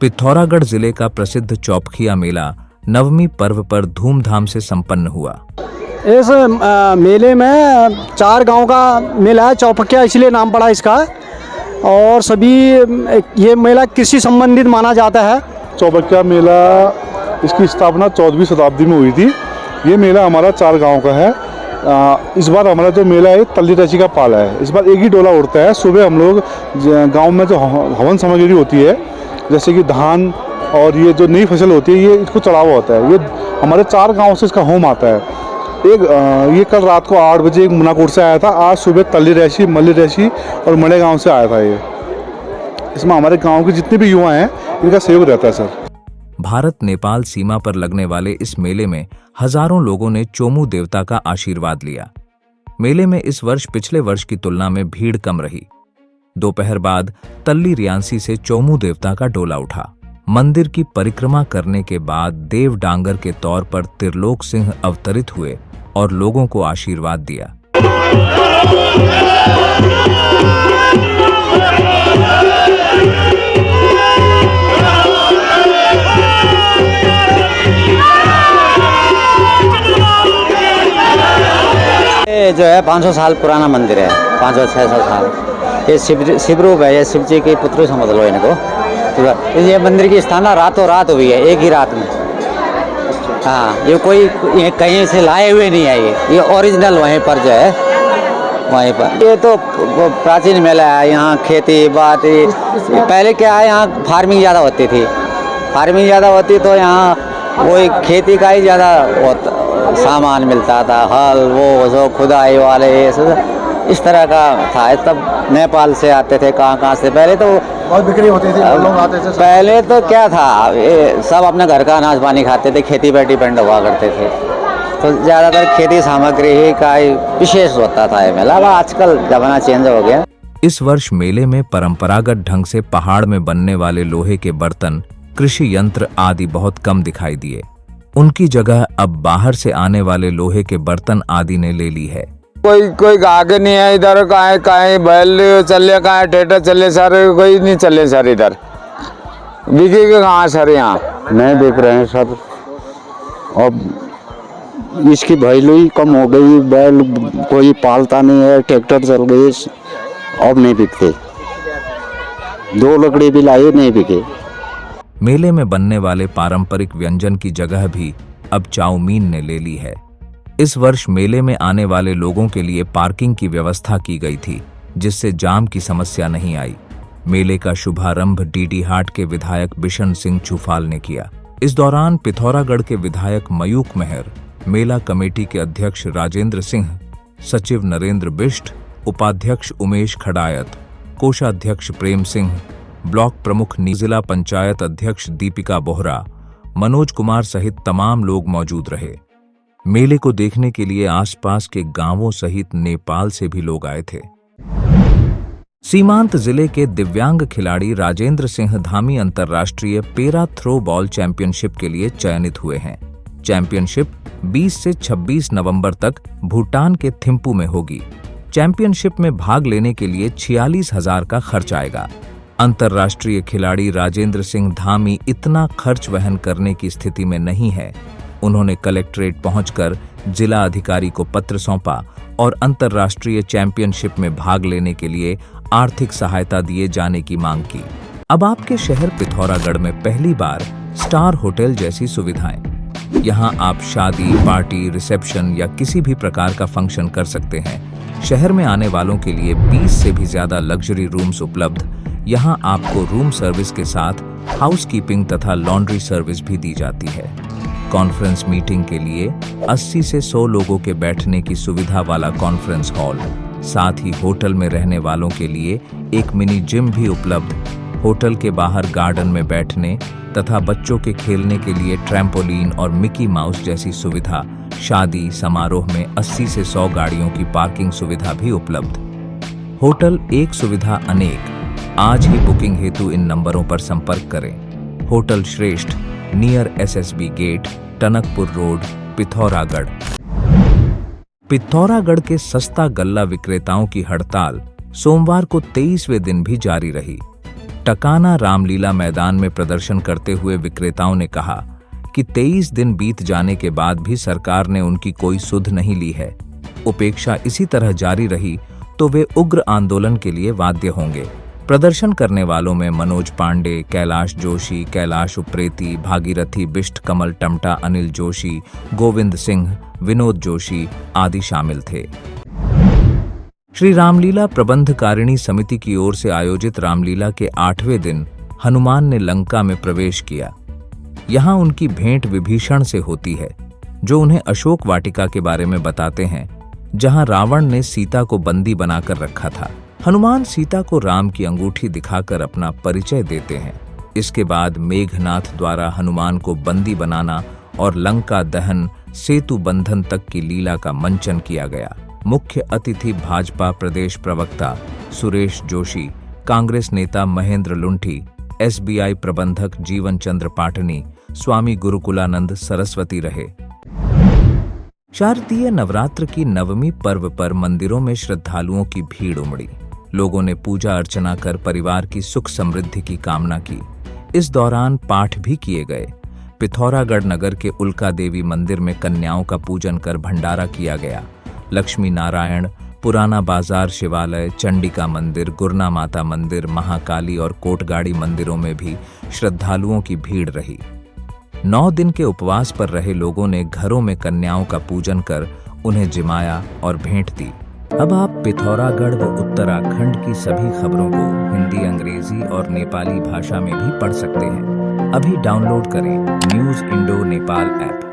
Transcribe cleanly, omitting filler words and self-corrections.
पिथौरागढ़ जिले का प्रसिद्ध चौपखिया मेला नवमी पर्व पर धूमधाम से संपन्न हुआ। इस मेले में 4 गांव का मेला है, चौपखिया इसलिए नाम पड़ा इसका। और सभी ये मेला कृषि संबंधित माना जाता है। चौपखिया मेला इसकी स्थापना 14वीं शताब्दी में हुई थी। ये मेला हमारा 4 गांव का है। इस बार हमारा जो मेला है तल्ली रची का पाला है। इस बार एक ही डोला उड़ता है। सुबह हम लोग गांव में जो हवन सामग्री होती है, जैसे कि धान और ये जो नई फसल होती है, ये इसको चढ़ावा होता है। ये हमारे 4 गांव से इसका होम आता है। ये कल रात को 8 बजे एक मुनाकोट से आया था। आज सुबह तल्ली रैशी, मल्ली रैशी और मड़े गांव से आया था। ये इसमें हमारे गांव के जितने भी युवा हैं इनका सहयोग रहता है सर। भारत नेपाल सीमा पर लगने वाले इस मेले में हजारों लोगों ने चोमू देवता का आशीर्वाद लिया। मेले में इस वर्ष पिछले वर्ष की तुलना में भीड़ कम रही। दोपहर बाद तल्ली रियांसी से चोमू देवता का डोला उठा। मंदिर की परिक्रमा करने के बाद देव डांगर के तौर पर त्रिलोक सिंह अवतरित हुए और लोगों को आशीर्वाद दिया। ये जो है 500 साल पुराना मंदिर है, 500-600 साल। ये शिवरूप है, ये शिव जी के पुत्र समझ लो इनको। तो ये मंदिर की स्थापना रातों रात हुई है, एक ही रात में। हाँ, ये कोई ये कहीं से लाए हुए नहीं है। ये ओरिजिनल वहीं पर जो है वहीं पर। ये तो प्राचीन मेला है। यहाँ खेती बाड़ी पहले क्या है, यहाँ फार्मिंग ज़्यादा होती थी। फार्मिंग ज़्यादा होती तो यहाँ वही खेती का ही ज़्यादा सामान मिलता था। हल वो जो खुदाई वाले ये सब इस तरह का था। तब नेपाल से आते थे, कहाँ से। पहले तो बहुत बिक्री होती थी, लोग आते थे। पहले तो क्या था, ये सब अपने घर का अनाज पानी खाते थे, खेती पर डिपेंड हुआ करते थे। तो ज़्यादातर खेती सामग्री ही का ही विशेष होता था ये मेला। अब आजकल ज़माना चेंज हो गया। इस वर्ष मेले में परंपरागत ढंग से पहाड़ में बनने वाले लोहे के बर्तन, कृषि यंत्र आदि बहुत कम दिखाई दिए। उनकी जगह अब बाहर से आने वाले लोहे के बर्तन आदि ने ले ली है। कोई आगे नहीं है इधर। कहीं बैल चले, कहीं ट्रैक्टर चले सर, कोई नहीं चले सर। इधर बिकेगा कहाँ सर? यहाँ नहीं बिक रहे हैं सर। अब इसकी वैल्यू ही कम हो गई। बैल कोई पालता नहीं है, ट्रैक्टर चल गई, अब नहीं बिकते। 2 लकड़ी भी लाई, नहीं बिके। मेले में बनने वाले पारंपरिक व्यंजन की जगह भी अब चाउमीन ने ले ली है। इस वर्ष मेले में आने वाले लोगों के लिए पार्किंग की व्यवस्था की गई थी, जिससे जाम की समस्या नहीं आई। मेले का शुभारंभ डीडीहाट के विधायक बिशन सिंह चुफाल ने किया। इस दौरान पिथौरागढ़ के विधायक मयूख मेहर, मेला कमेटी के अध्यक्ष राजेंद्र सिंह, सचिव नरेंद्र बिष्ट, उपाध्यक्ष उमेश खड़ायत, कोषाध्यक्ष प्रेम सिंह, ब्लॉक प्रमुख जिला पंचायत अध्यक्ष दीपिका बोहरा, मनोज कुमार सहित तमाम लोग मौजूद रहे। मेले को देखने के लिए आसपास के गांवों सहित नेपाल से भी लोग आए थे। सीमांत जिले के दिव्यांग खिलाड़ी राजेंद्र सिंह धामी अंतर्राष्ट्रीय पेरा थ्रो बॉल चैंपियनशिप के लिए चयनित हुए हैं। चैंपियनशिप 20 से 26 नवंबर तक भूटान के थिम्पू में होगी। चैंपियनशिप में भाग लेने के लिए 46,000 का खर्च आएगा। अंतर्राष्ट्रीय खिलाड़ी राजेंद्र सिंह धामी इतना खर्च वहन करने की स्थिति में नहीं है। उन्होंने कलेक्ट्रेट पहुंचकर जिला अधिकारी को पत्र सौंपा और अंतर्राष्ट्रीय चैंपियनशिप में भाग लेने के लिए आर्थिक सहायता दिए जाने की मांग की। अब आपके शहर पिथौरागढ़ में पहली बार स्टार होटल जैसी सुविधाएं। यहां आप शादी, पार्टी, रिसेप्शन या किसी भी प्रकार का फंक्शन कर सकते हैं। शहर में आने वालों के लिए 20 से भी ज्यादा लग्जरी रूम्स उपलब्ध। यहाँ आपको रूम सर्विस के साथ हाउसकीपिंग तथा लॉन्ड्री सर्विस भी दी जाती है। कॉन्फ्रेंस मीटिंग के लिए 80 से 100 लोगों के बैठने की सुविधा वाला कॉन्फ्रेंस हॉल, साथ ही होटल में रहने वालों के लिए एक मिनी जिम भी उपलब्ध। होटल के बाहर गार्डन में बैठने तथा बच्चों के खेलने के लिए ट्रैम्पोलिन और मिकी माउस जैसी सुविधा। शादी समारोह में 80 से 100 गाड़ियों की पार्किंग सुविधा भी उपलब्ध। होटल एक सुविधा अनेक। आज ही बुकिंग हेतु इन नंबरों पर संपर्क करें। Hotel Shreshth, near SSB gate, Tanakpur road, Pithoragarh. Pithoragarh के सस्ता गल्ला विक्रेताओं की हड़ताल सोमवार को 23वें दिन भी जारी रही। टकाना रामलीला मैदान में प्रदर्शन करते हुए विक्रेताओं ने कहा कि 23 दिन बीत जाने के बाद भी सरकार ने उनकी कोई सुध नहीं ली है। उपेक्षा इसी तरह जारी रही तो वे उग्र आंदोलन के लिए वाध्य होंगे। प्रदर्शन करने वालों में मनोज पांडे, कैलाश जोशी, कैलाश उप्रेती, भागीरथी बिष्ट, कमल टमटा, अनिल जोशी, गोविंद सिंह, विनोद जोशी आदि शामिल थे। श्री रामलीला प्रबंधकारिणी समिति की ओर से आयोजित रामलीला के 8वें दिन हनुमान ने लंका में प्रवेश किया। यहाँ उनकी भेंट विभीषण से होती है, जो उन्हें अशोक वाटिका के बारे में बताते हैं, जहाँ रावण ने सीता को बंदी बनाकर रखा था। हनुमान सीता को राम की अंगूठी दिखाकर अपना परिचय देते हैं। इसके बाद मेघनाथ द्वारा हनुमान को बंदी बनाना और लंका दहन, सेतु बंधन तक की लीला का मंचन किया गया। मुख्य अतिथि भाजपा प्रदेश प्रवक्ता सुरेश जोशी, कांग्रेस नेता महेंद्र लुंठी, SBI प्रबंधक जीवन चंद्र पाटनी, स्वामी गुरुकुलानंद सरस्वती रहे। शारदीय नवरात्र की नवमी पर्व पर मंदिरों में श्रद्धालुओं की भीड़ उमड़ी। लोगों ने पूजा अर्चना कर परिवार की सुख समृद्धि की कामना की। इस दौरान पाठ भी किए गए। पिथौरागढ़ नगर के उल्का देवी मंदिर में कन्याओं का पूजन कर भंडारा किया गया। लक्ष्मी नारायण, पुराना बाजार शिवालय, चंडिका मंदिर, गुरना माता मंदिर, महाकाली और कोटगाड़ी मंदिरों में भी श्रद्धालुओं की भीड़ रही। 9 दिन के उपवास पर रहे लोगों ने घरों में कन्याओं का पूजन कर उन्हें जिमाया और भेंट दी। अब आप पिथौरागढ़ व उत्तराखंड की सभी खबरों को हिंदी, अंग्रेजी और नेपाली भाषा में भी पढ़ सकते हैं। अभी डाउनलोड करें न्यूज़ इंडो नेपाल ऐप।